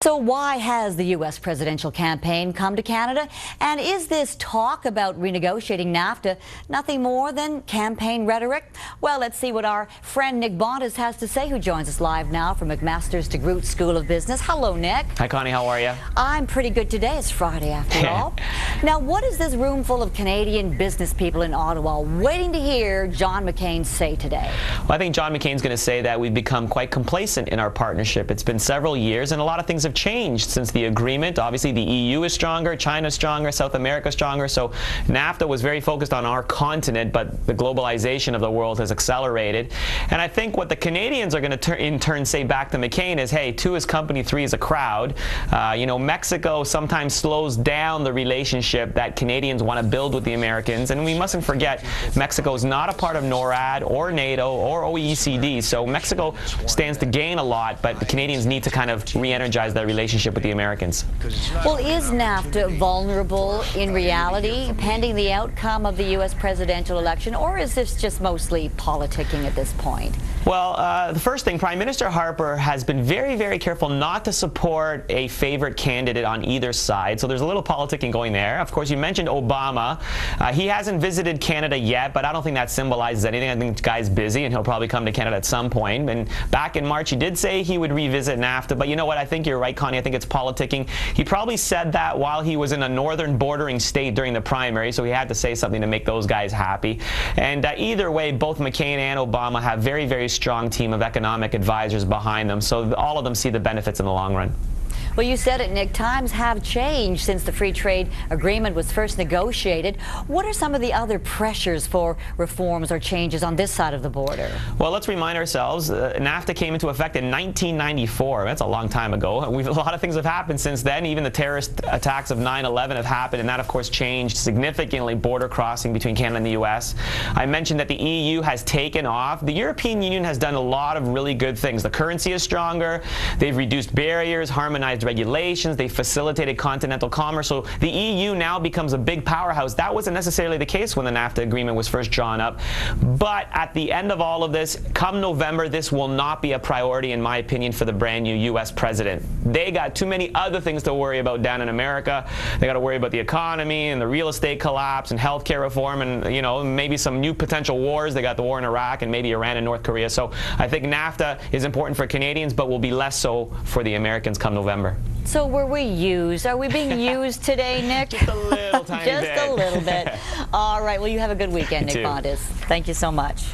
So why has the U.S. presidential campaign come to Canada? And is this talk about renegotiating NAFTA nothing more than campaign rhetoric? Well, let's see what our friend Nick Bontis has to say, who joins us live now from McMaster's DeGroote School of Business. Hello, Nick. Hi, Connie. How are you? I'm pretty good today. It's Friday, after all. Now, what is this room full of Canadian business people in Ottawa waiting to hear John McCain say today? Well, I think John McCain's going to say that we've become quite complacent in our partnership. It's been several years, and a lot of things have changed since the agreement. Obviously, the EU is stronger, China's stronger, South America's stronger. So NAFTA was very focused on our continent, but the globalization of the world has accelerated. And I think what the Canadians are going to in turn say back to McCain is, hey, two is company, three is a crowd. You know, Mexico sometimes slows down the relationship that Canadians want to build with the Americans. And we mustn't forget, Mexico is not a part of NORAD or NATO or OECD. So Mexico stands to gain a lot, but the Canadians need to kind of re-energize their relationship with the Americans. Well, is NAFTA vulnerable in reality, pending the outcome of the U.S. presidential election, or is this just mostly politicking at this point? Well, the first thing, Prime Minister Harper has been very, very careful not to support a favorite candidate on either side. So there's a little politicking going there. Of course, you mentioned Obama. He hasn't visited Canada yet, but I don't think that symbolizes anything. I think the guy's busy, and he'll probably come to Canada at some point. And back in March, he did say he would revisit NAFTA. But you know what? I think you're right, Connie. I think it's politicking. He probably said that while he was in a northern bordering state during the primary, so he had to say something to make those guys happy. And either way, both McCain and Obama have very, very strong team of economic advisors behind them, so all of them see the benefits in the long run. Well, you said it, Nick. Times have changed since the free trade agreement was first negotiated. What are some of the other pressures for reforms or changes on this side of the border? Well, let's remind ourselves, NAFTA came into effect in 1994. That's a long time ago. A lot of things have happened since then. Even the terrorist attacks of 9/11 have happened, and that, of course, changed significantly border crossing between Canada and the U.S. I mentioned that the EU has taken off. The European Union has done a lot of really good things. The currency is stronger. They've reduced barriers, harmonized regulations, they facilitated continental commerce, so the EU now becomes a big powerhouse. That wasn't necessarily the case when the NAFTA agreement was first drawn up, but at the end of all of this, come November, this will not be a priority, in my opinion, for the brand new U.S. president. They got too many other things to worry about down in America. They got to worry about the economy and the real estate collapse and healthcare reform and, you know, maybe some new potential wars. They got the war in Iraq and maybe Iran and North Korea. So I think NAFTA is important for Canadians, but will be less so for the Americans come November. So were we used? Are we being used today, Nick? Just a little tiny bit. Just a little bit. All right. Well, you have a good weekend, Nick Bontis. Thank you so much.